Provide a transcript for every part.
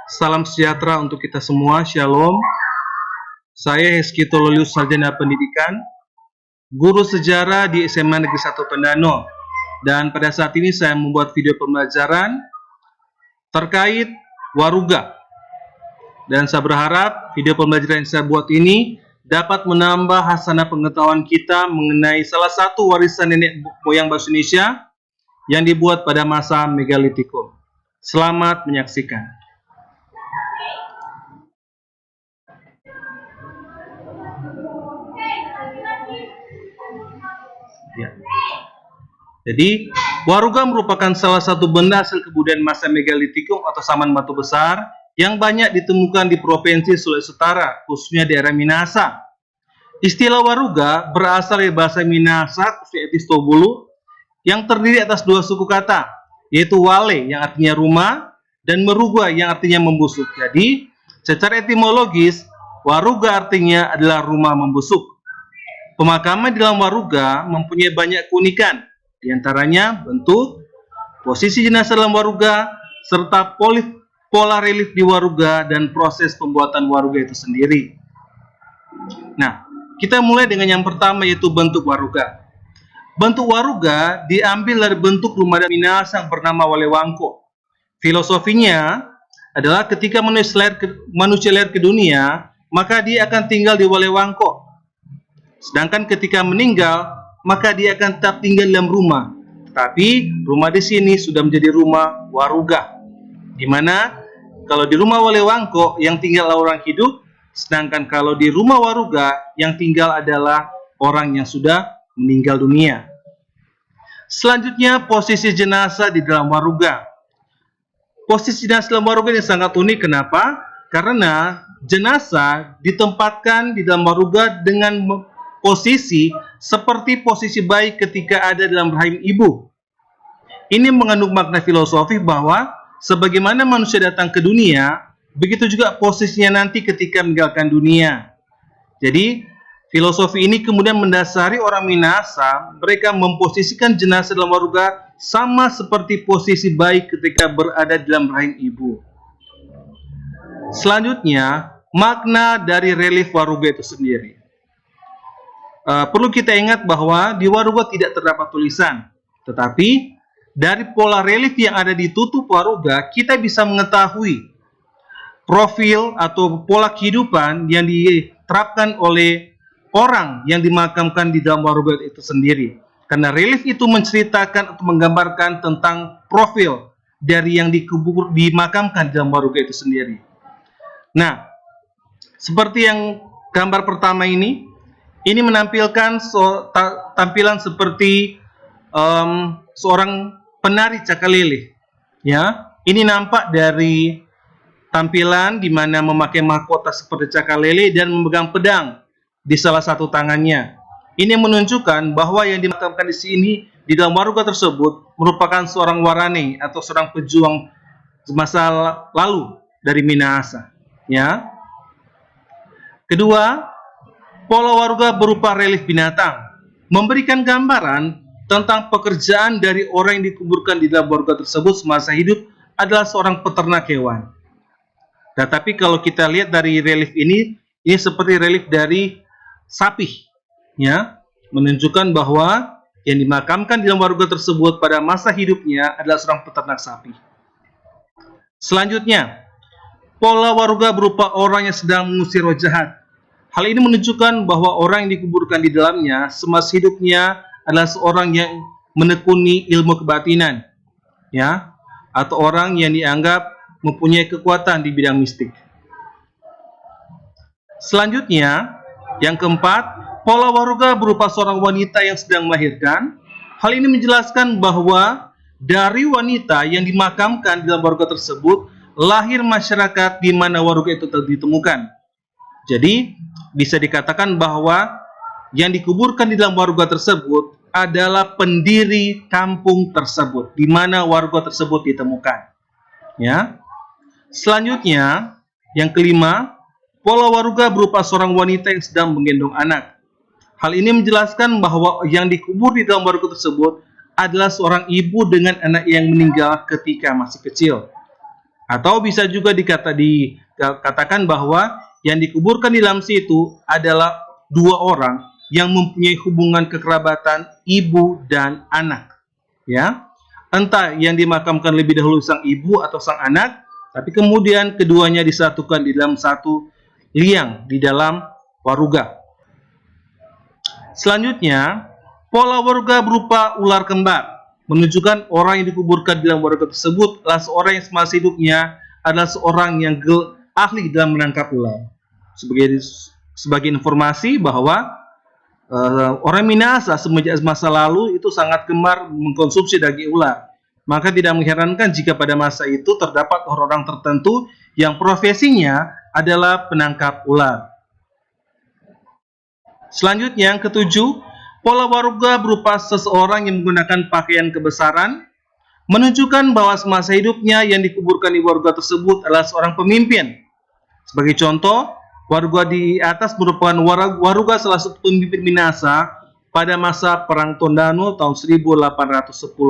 Salam sejahtera untuk kita semua, Shalom. Saya Heski Tololius, Sarjana Pendidikan, guru sejarah di SMA Negeri 1 Tondano. Dan pada saat ini saya membuat video pembelajaran terkait Waruga. Dan saya berharap video pembelajaran yang saya buat ini dapat menambah hasanah pengetahuan kita mengenai salah satu warisan nenek moyang bangsa Indonesia yang dibuat pada masa Megalitikum. Selamat menyaksikan. Ya. Jadi, Waruga merupakan salah satu benda hasil kebudayaan masa Megalitikum atau zaman batu besar yang banyak ditemukan di Provinsi Sulawesi Utara, khususnya daerah Minahasa. Istilah Waruga berasal dari bahasa Minahasa, khususnya etnis Tobulu, yang terdiri atas dua suku kata, yaitu Wale yang artinya rumah dan Meruga yang artinya membusuk. Jadi, secara etimologis, Waruga artinya adalah rumah membusuk. Pemakaman di dalam Waruga mempunyai banyak keunikan, di antaranya bentuk, posisi jenazah dalam Waruga, serta pola relief di Waruga dan proses pembuatan Waruga itu sendiri. Nah, kita mulai dengan yang pertama, yaitu bentuk Waruga. Bentuk Waruga diambil dari bentuk rumah adat Minahasa yang bernama Walewangko. Filosofinya adalah ketika manusia lahir ke dunia, maka dia akan tinggal di Walewangko. Sedangkan ketika meninggal, maka dia akan tetap tinggal dalam rumah. Tapi rumah di sini sudah menjadi rumah Waruga. Di mana kalau di rumah Walewangko yang tinggal orang hidup, sedangkan kalau di rumah Waruga yang tinggal adalah orang yang sudah meninggal dunia. Selanjutnya, posisi jenazah di dalam Waruga. Posisi jenazah dalam Waruga ini sangat unik. Kenapa? Karena jenazah ditempatkan di dalam Waruga dengan posisi seperti posisi bayi ketika ada dalam rahim ibu. Ini mengandung makna filosofi bahwa sebagaimana manusia datang ke dunia, begitu juga posisinya nanti ketika meninggalkan dunia. Jadi, filosofi ini kemudian mendasari orang Minahasa, mereka memposisikan jenazah dalam Waruga sama seperti posisi bayi ketika berada dalam rahim ibu. Selanjutnya, makna dari relief Waruga itu sendiri. Perlu kita ingat bahwa di Waruga tidak terdapat tulisan, tetapi dari pola relief yang ada di tutup Waruga, kita bisa mengetahui profil atau pola kehidupan yang diterapkan oleh orang yang dimakamkan di dalam Waruga itu sendiri. Karena relief itu menceritakan atau menggambarkan tentang profil dari yang dimakamkan di dalam Waruga itu sendiri. Nah, seperti yang gambar pertama ini menampilkan tampilan seperti seorang penari cakalele. Ya, ini nampak dari tampilan di mana memakai mahkota seperti cakalele dan memegang pedang di salah satu tangannya. Ini menunjukkan bahwa yang dimakamkan di sini di dalam Waruga tersebut merupakan seorang warane atau seorang pejuang masa lalu dari Minahasa. Ya. Kedua, pola Waruga berupa relief binatang, memberikan gambaran tentang pekerjaan dari orang yang dikuburkan di dalam Waruga tersebut semasa hidup adalah seorang peternak hewan. Tetapi kalau kita lihat dari relief ini seperti relief dari sapi, ya, menunjukkan bahwa yang dimakamkan di dalam Waruga tersebut pada masa hidupnya adalah seorang peternak sapi. Selanjutnya, pola Waruga berupa orang yang sedang mengusir roh jahat. Hal ini menunjukkan bahwa orang yang dikuburkan di dalamnya semasa hidupnya adalah seorang yang menekuni ilmu kebatinan, ya, atau orang yang dianggap mempunyai kekuatan di bidang mistik. Selanjutnya, yang keempat, pola Waruga berupa seorang wanita yang sedang melahirkan. Hal ini menjelaskan bahwa dari wanita yang dimakamkan di dalam Waruga tersebut lahir masyarakat di mana Waruga itu ditemukan. Jadi, bisa dikatakan bahwa yang dikuburkan di dalam Waruga tersebut adalah pendiri kampung tersebut, di mana Waruga tersebut ditemukan. Ya. Selanjutnya, yang kelima, pola Waruga berupa seorang wanita yang sedang menggendong anak. Hal ini menjelaskan bahwa yang dikubur di dalam Waruga tersebut adalah seorang ibu dengan anak yang meninggal ketika masih kecil. Atau bisa juga dikatakan bahwa yang dikuburkan di dalam situ adalah dua orang yang mempunyai hubungan kekerabatan ibu dan anak. Ya, entah yang dimakamkan lebih dahulu sang ibu atau sang anak, tapi kemudian keduanya disatukan di dalam satu liang di dalam waruga. Selanjutnya, pola waruga berupa ular kembar menunjukkan orang yang dikuburkan di dalam waruga tersebut adalah seorang yang semasa hidupnya adalah seorang yang ahli dalam menangkap ular. Sebagai informasi bahwa orang Minahasa semenjak masa lalu itu sangat gemar mengkonsumsi daging ular. Maka tidak mengherankan jika pada masa itu terdapat orang-orang tertentu yang profesinya adalah penangkap ular. Selanjutnya yang ketujuh, pola waruga berupa seseorang yang menggunakan pakaian kebesaran menunjukkan bahwa semasa hidupnya yang dikuburkan di waruga tersebut adalah seorang pemimpin. Sebagai contoh, waruga di atas merupakan waruga salah satu pemimpin Minahasa pada masa Perang Tondano tahun 1810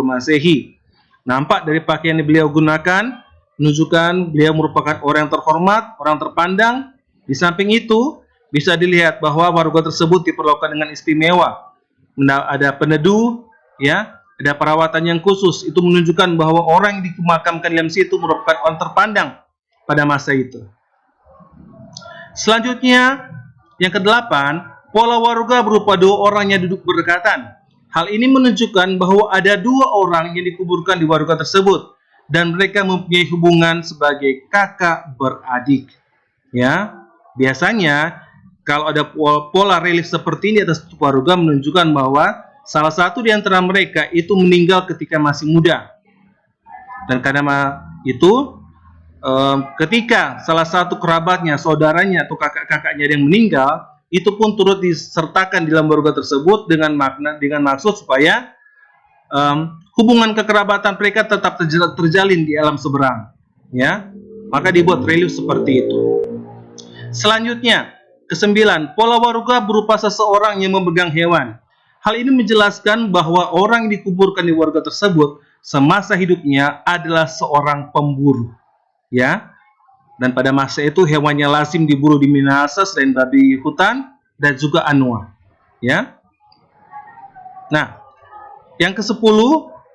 Masehi. Nampak dari pakaian yang beliau gunakan menunjukkan beliau merupakan orang yang terhormat, orang terpandang. Di samping itu, bisa dilihat bahwa waruga tersebut diperlakukan dengan istimewa. Ada peneduh, ya, ada perawatan yang khusus. Itu menunjukkan bahwa orang yang dimakamkan dalam situ merupakan orang terpandang pada masa itu. Selanjutnya, yang kedelapan, pola waruga berupa dua orang yang duduk berdekatan. Hal ini menunjukkan bahwa ada dua orang yang dikuburkan di waruga tersebut dan mereka mempunyai hubungan sebagai kakak beradik. Ya, biasanya kalau ada pola relief seperti ini atas waruga menunjukkan bahwa salah satu di antara mereka itu meninggal ketika masih muda. Dan karena itu, ketika salah satu kerabatnya, saudaranya atau kakak-kakaknya yang meninggal, itu pun turut disertakan di dalam waruga tersebut dengan maksud supaya hubungan kekerabatan mereka tetap terjalin di alam seberang. Ya, maka dibuat relief seperti itu. Selanjutnya, kesembilan, pola waruga berupa seseorang yang memegang hewan. Hal ini menjelaskan bahwa orang yang dikuburkan di waruga tersebut semasa hidupnya adalah seorang pemburu. Ya, dan pada masa itu hewannya lazim diburu di Minahasa selain babi hutan dan juga anua. Ya. Nah, yang ke-10,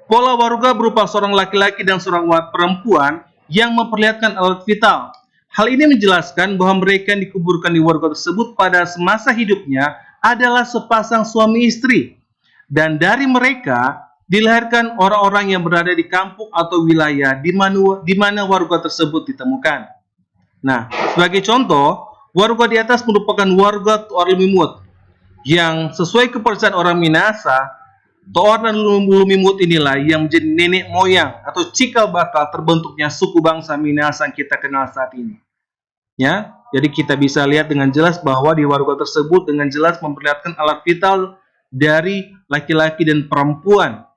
pola waruga berupa seorang laki-laki dan seorang perempuan yang memperlihatkan alat vital. Hal ini menjelaskan bahwa mereka yang dikuburkan di waruga tersebut pada semasa hidupnya adalah sepasang suami istri. Dan dari mereka dilahirkan orang-orang yang berada di kampung atau wilayah di mana waruga tersebut ditemukan. Nah, sebagai contoh, waruga di atas merupakan waruga Toar Lumimut yang sesuai kepercayaan orang Minahasa, Toar dan Lumimut inilah yang menjadi nenek moyang atau cikal bakal terbentuknya suku bangsa Minahasa yang kita kenal saat ini. Ya, jadi kita bisa lihat dengan jelas bahwa di waruga tersebut dengan jelas memperlihatkan alat vital dari laki-laki dan perempuan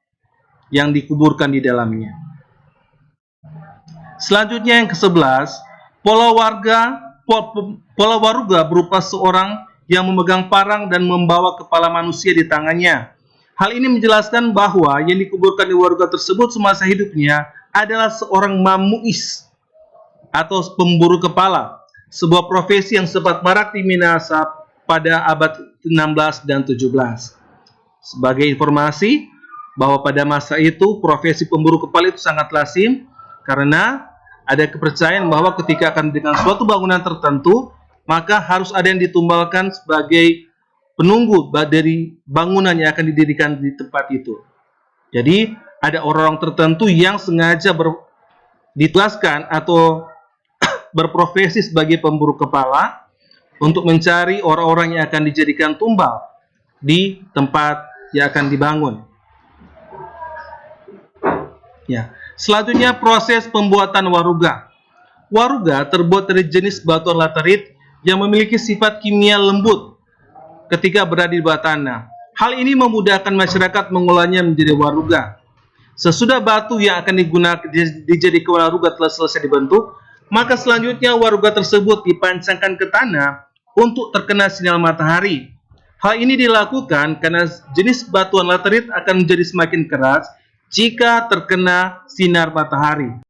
yang dikuburkan di dalamnya. Selanjutnya yang ke-11, pola waruga berupa seorang yang memegang parang dan membawa kepala manusia di tangannya. Hal ini menjelaskan bahwa yang dikuburkan di waruga tersebut semasa hidupnya adalah seorang mamuis atau pemburu kepala, sebuah profesi yang sempat marak di Minahasa pada abad 16 dan 17. Sebagai informasi, bahwa pada masa itu profesi pemburu kepala itu sangat lazim karena ada kepercayaan bahwa ketika akan mendirikan suatu bangunan tertentu, maka harus ada yang ditumbalkan sebagai penunggu dari bangunan yang akan didirikan di tempat itu. Jadi ada orang-orang tertentu yang sengaja ditugaskan atau berprofesi sebagai pemburu kepala untuk mencari orang-orang yang akan dijadikan tumbal di tempat yang akan dibangun. Ya. Selanjutnya proses pembuatan waruga. Waruga terbuat dari jenis batuan laterit yang memiliki sifat kimia lembut ketika berada di bawah tanah. Hal ini memudahkan masyarakat mengolahnya menjadi waruga. Sesudah batu yang akan dijadikan waruga telah selesai dibentuk, maka selanjutnya waruga tersebut dipancangkan ke tanah untuk terkena sinar matahari. Hal ini dilakukan karena jenis batuan laterit akan menjadi semakin keras jika terkena sinar matahari.